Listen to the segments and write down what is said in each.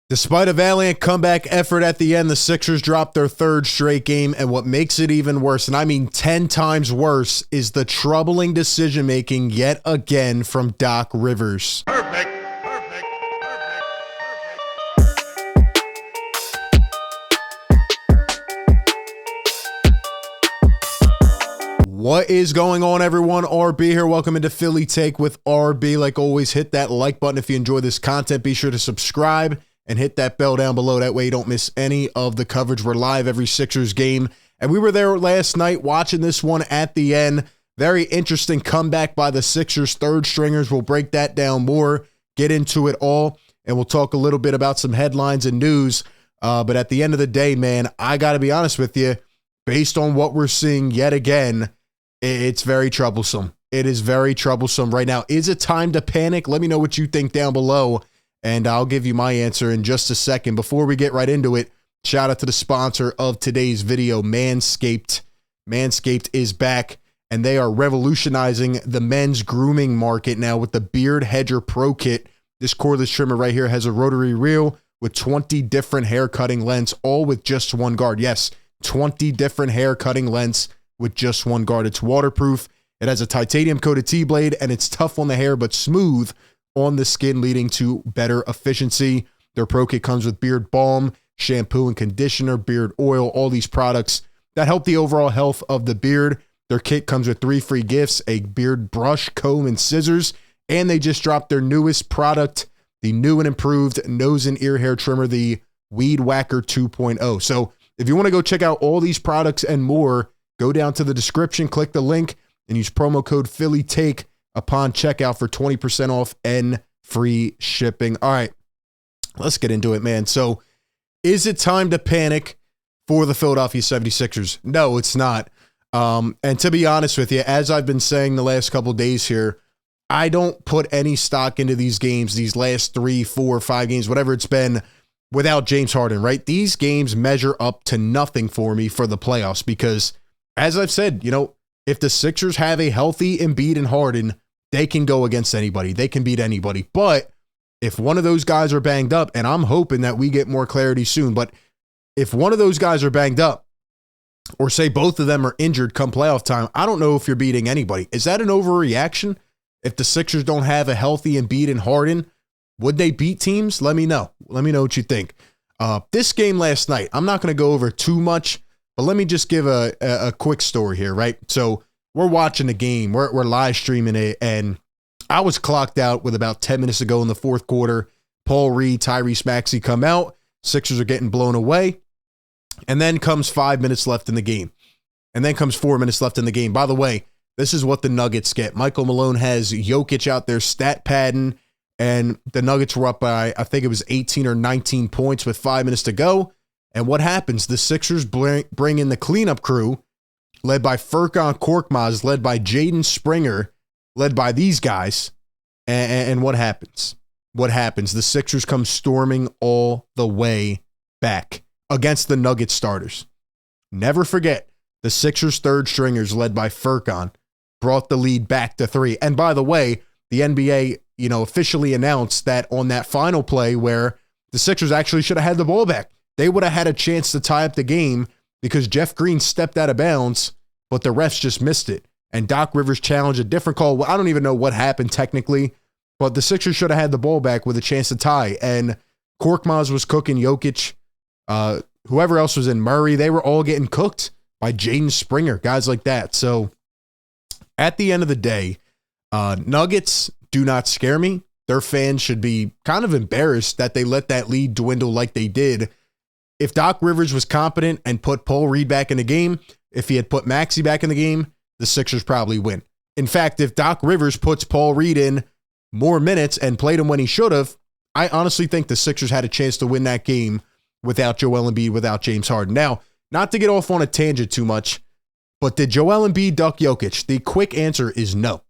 Despite a valiant comeback effort at the end, the Sixers dropped their third straight game, and what makes it even worse, and I mean 10 times worse, is the troubling decision-making yet again from Doc Rivers. Perfect. What is going on, everyone? RB here. Welcome into Philly Take with RB. Like always, hit that like button if you enjoy this content. Be sure to subscribe and hit that bell down below. That way you don't miss any of the coverage. We're live every Sixers game, and we were there last night watching this one at the end. Very interesting comeback by the Sixers third stringers. We'll break that down more, get into it all, and we'll talk a little bit about some headlines and news. But at the end of the day, man, I got to be honest with you, based on what we're seeing yet again, it's very troublesome. It is very troublesome right now. Is it time to panic? Let me know what you think down below, and I'll give you my answer in just a second. Before we get right into it, shout out to the sponsor of today's video, Manscaped. Manscaped is back, and they are revolutionizing the men's grooming market now with the Beard Hedger Pro Kit. This cordless trimmer right here has a rotary reel with 20 different hair cutting lengths, all with just one guard. Yes, 20 different hair cutting lengths with just one guard. It's waterproof. It has a titanium coated T-blade, and it's tough on the hair but smooth on the skin, leading to better efficiency. Their Pro Kit comes with beard balm, shampoo and conditioner, beard oil, all these products that help the overall health of the beard. Their kit comes with 3 free gifts: a beard brush, comb, and scissors. And they just dropped their newest product, the new and improved nose and ear hair trimmer, the Weed Whacker 2.0. So if you want to go check out all these products and more, go down to the description, click the link, and use promo code PhillyTake upon checkout for 20% off and free shipping. All right, let's get into it, man. So is it time to panic for the Philadelphia 76ers? No, it's not. And to be honest with you, as I've been saying the last couple of days here, I don't put any stock into these games, these last 3, 4, 5 games, whatever it's been, without James Harden, right? These games measure up to nothing for me for the playoffs because, as I've said, if the Sixers have a healthy Embiid and Harden, they can go against anybody. They can beat anybody. But if one of those guys are banged up, and I'm hoping that we get more clarity soon, but if one of those guys are banged up, or say both of them are injured come playoff time, I don't know if you're beating anybody. Is that an overreaction? If the Sixers don't have a healthy Embiid and Harden, would they beat teams? Let me know. Let me know what you think. This game last night, I'm not going to go over too much, but let me just give a quick story here, right? So we're watching the game. We're live streaming it, and I was clocked out with about 10 minutes to go in the fourth quarter. Paul Reed, Tyrese Maxey come out. Sixers are getting blown away. And then comes 5 minutes left in the game. And then comes 4 minutes left in the game. By the way, this is what the Nuggets get. Michael Malone has Jokic out there stat padding, and the Nuggets were up by, I think it was 18 or 19 points with 5 minutes to go. And what happens? The Sixers bring in the cleanup crew, led by Furkan Korkmaz, led by Jaden Springer, led by these guys. And what happens? What happens? The Sixers come storming all the way back against the Nuggets starters. Never forget, the Sixers third stringers, led by Furkan, brought the lead back to 3. And by the way, the NBA, officially announced that on that final play where the Sixers actually should have had the ball back, they would have had a chance to tie up the game because Jeff Green stepped out of bounds, but the refs just missed it. And Doc Rivers challenged a different call. Well, I don't even know what happened technically, but the Sixers should have had the ball back with a chance to tie. And Korkmaz was cooking Jokic. Whoever else was in, Murray, they were all getting cooked by Jaden Springer, guys like that. So at the end of the day, Nuggets do not scare me. Their fans should be kind of embarrassed that they let that lead dwindle like they did. If Doc Rivers was competent and put Paul Reed back in the game, if he had put Maxey back in the game, the Sixers probably win. In fact, if Doc Rivers puts Paul Reed in more minutes and played him when he should have, I honestly think the Sixers had a chance to win that game without Joel Embiid, without James Harden. Now, not to get off on a tangent too much, but did Joel Embiid duck Jokic? The quick answer is no.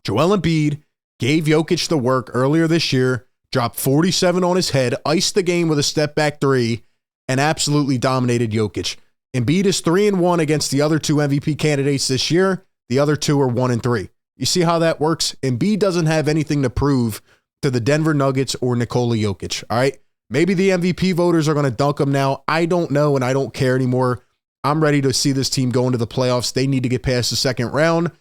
Joel Embiid gave Jokic the work earlier this year, dropped 47 on his head, iced the game with a step-back 3, and absolutely dominated Jokic. Embiid is 3-1 against the other 2 MVP candidates this year. The other 2 are 1-3. You see how that works? Embiid doesn't have anything to prove to the Denver Nuggets or Nikola Jokic, all right? Maybe the MVP voters are going to dunk him now. I don't know, and I don't care anymore. I'm ready to see this team go into the playoffs. They need to get past the second round,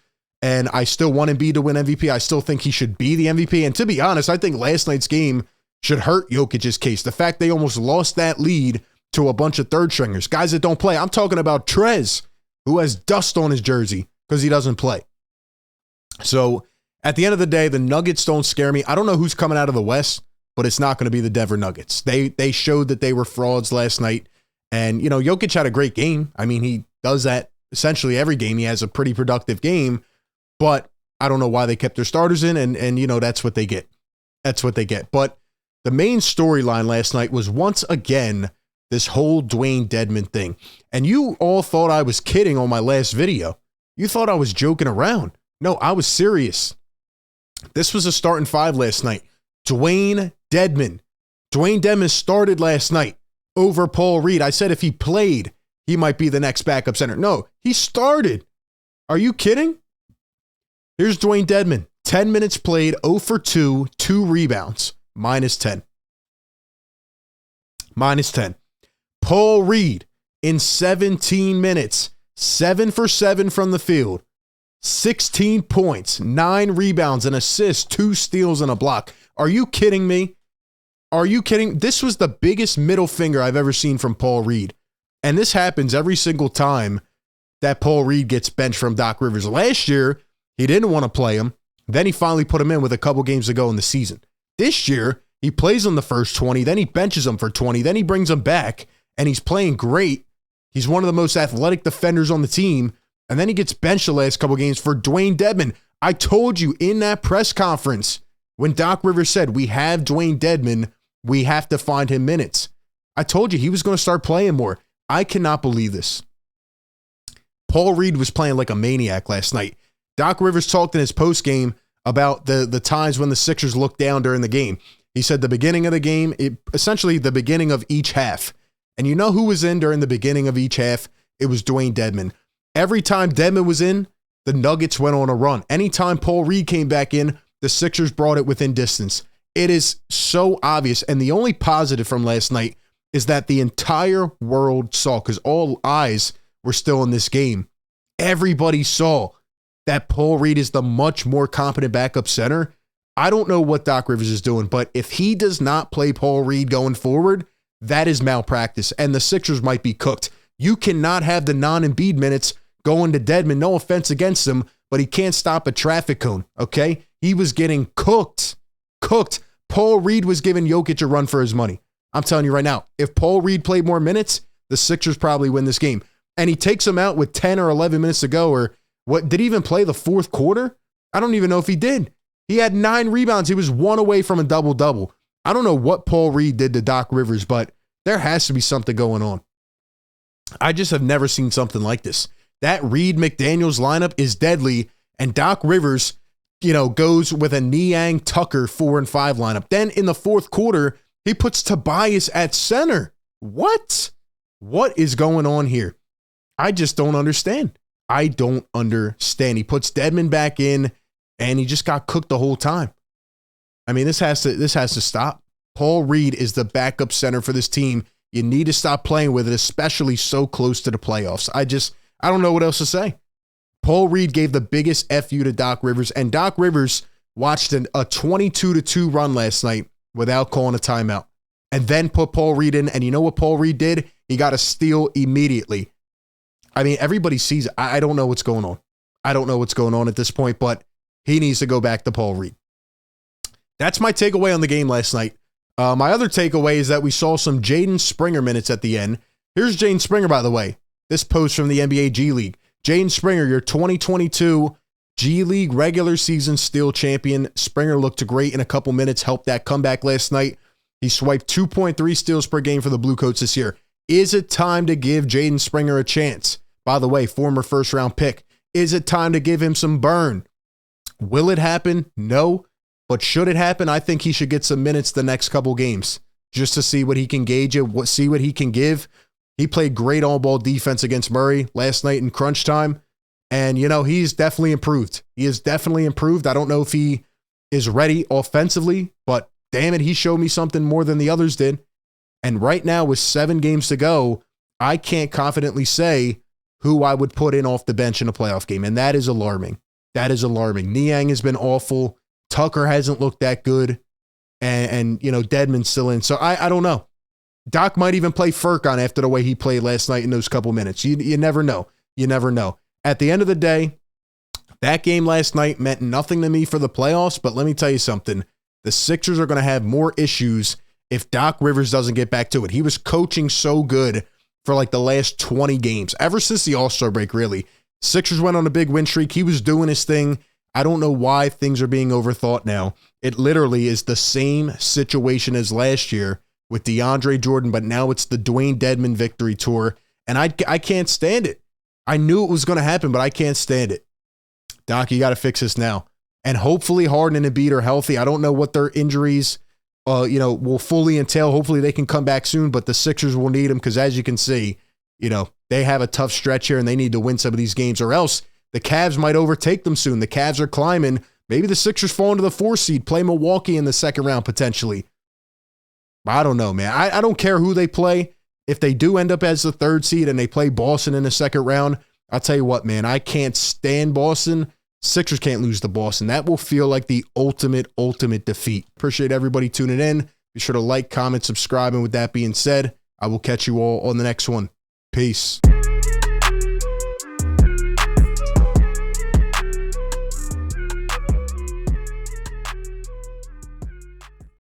and I still want Embiid to win MVP. I still think he should be the MVP, and to be honest, I think last night's game should hurt Jokic's case. The fact they almost lost that lead to a bunch of third stringers, guys that don't play. I'm talking about Trez, who has dust on his jersey because he doesn't play. So at the end of the day, the Nuggets don't scare me. I don't know who's coming out of the West, but it's not going to be the Denver Nuggets. They showed that they were frauds last night. And, you know, Jokic had a great game. I mean, he does that essentially every game. He has a pretty productive game, but I don't know why they kept their starters in. And you know, that's what they get. That's what they get. But the main storyline last night was once again this whole Dwayne Dedmon thing. And you all thought I was kidding on my last video. You thought I was joking around. No, I was serious. This was a starting five last night. Dwayne Dedmon. Dwayne Dedmon started last night over Paul Reed. I said if he played, he might be the next backup center. No, he started. Are you kidding? Here's Dwayne Dedmon. 10 minutes played, 0 for 2, 2 rebounds, -10. -10. Paul Reed in 17 minutes, 7 for 7 from the field, 16 points, 9 rebounds, an assist, 2 steals, and a block. Are you kidding me? Are you kidding? This was the biggest middle finger I've ever seen from Paul Reed. And this happens every single time that Paul Reed gets benched from Doc Rivers. Last year, he didn't want to play him. Then he finally put him in with a couple games to go in the season. This year, he plays him the first 20, then he benches him for 20, then he brings him back, and he's playing great. He's one of the most athletic defenders on the team, and then he gets benched the last couple games for Dwayne Dedmon. I told you in that press conference when Doc Rivers said, we have Dwayne Dedmon, we have to find him minutes. I told you he was going to start playing more. I cannot believe this. Paul Reed was playing like a maniac last night. Doc Rivers talked in his postgame about the times when the Sixers looked down during the game. He said the beginning of the game, essentially the beginning of each half. And you know who was in during the beginning of each half? It was Dwayne Dedmon. Every time Dedmon was in, the Nuggets went on a run. Anytime Paul Reed came back in, the Sixers brought it within distance. It is so obvious. And the only positive from last night is that the entire world saw, because all eyes were still in this game. Everybody saw that Paul Reed is the much more competent backup center. I don't know what Doc Rivers is doing, but if he does not play Paul Reed going forward, that is malpractice, and the Sixers might be cooked. You cannot have the non-Embiid minutes going to Dedmon. No offense against him, but he can't stop a traffic cone, okay? He was getting cooked. Paul Reed was giving Jokic a run for his money. I'm telling you right now, if Paul Reed played more minutes, the Sixers probably win this game. And he takes him out with 10 or 11 minutes to go, or what? Did he even play the fourth quarter? I don't even know if he did. He had 9 rebounds. He was 1 away from a double-double. I don't know what Paul Reed did to Doc Rivers, but there has to be something going on. I just have never seen something like this. That Reed-McDaniels lineup is deadly, and Doc Rivers, goes with a Niang Tucker 4 and 5 lineup. Then in the fourth quarter, he puts Tobias at center. What? What is going on here? I just don't understand. I don't understand. He puts Dedmon back in, and he just got cooked the whole time. I mean, this has to stop. Paul Reed is the backup center for this team. You need to stop playing with it, especially so close to the playoffs. I don't know what else to say. Paul Reed gave the biggest FU to Doc Rivers, and Doc Rivers watched a 22-2 run last night without calling a timeout, and then put Paul Reed in. And you know what Paul Reed did? He got a steal immediately. I mean, everybody sees it. I don't know what's going on. I don't know what's going on at this point, but he needs to go back to Paul Reed. That's my takeaway on the game last night. My other takeaway is that we saw some Jaden Springer minutes at the end. Here's Jaden Springer, by the way. This post from the NBA G League. Jaden Springer, your 2022 G League regular season steal champion. Springer looked great in a couple minutes, helped that comeback last night. He swiped 2.3 steals per game for the Blue Coats this year. Is it time to give Jaden Springer a chance? By the way, former first-round pick. Is it time to give him some burn? Will it happen? No. But should it happen, I think he should get some minutes the next couple games just to see what he can gauge, see what he can give. He played great all-ball defense against Murray last night in crunch time. And, he's definitely improved. He is definitely improved. I don't know if he is ready offensively, but damn it, he showed me something more than the others did. And right now, with 7 games to go, I can't confidently say who I would put in off the bench in a playoff game. And that is alarming. That is alarming. Niang has been awful. Tucker hasn't looked that good. And you know, Dedmon's still in. So I don't know. Doc might even play Furkan after the way he played last night in those couple minutes. You never know. You never know. At the end of the day, that game last night meant nothing to me for the playoffs. But let me tell you something. The Sixers are going to have more issues if Doc Rivers doesn't get back to it. He was coaching so good for like the last 20 games, ever since the All-Star break, really. Sixers went on a big win streak. He was doing his thing. I don't know why things are being overthought now. It literally is the same situation as last year with DeAndre Jordan, but now it's the Dwayne Dedmon victory tour, and I can't stand it. I knew it was going to happen, but I can't stand it. Doc, you got to fix this now. And hopefully Harden and Embiid are healthy. I don't know what their injuries will fully entail. Hopefully they can come back soon, but the Sixers will need them because, as you can see, they have a tough stretch here and they need to win some of these games, or else the Cavs might overtake them soon. The Cavs are climbing. Maybe the Sixers fall into the 4 seed, play Milwaukee in the second round potentially. I don't know, man. I don't care who they play. If they do end up as the 3rd seed and they play Boston in the second round, I'll tell you what, man, I can't stand Boston. Sixers can't lose to Boston. That will feel like the ultimate defeat. Appreciate everybody tuning in. Be sure to like, comment, subscribe. And with that being said, I will catch you all on the next one. Peace.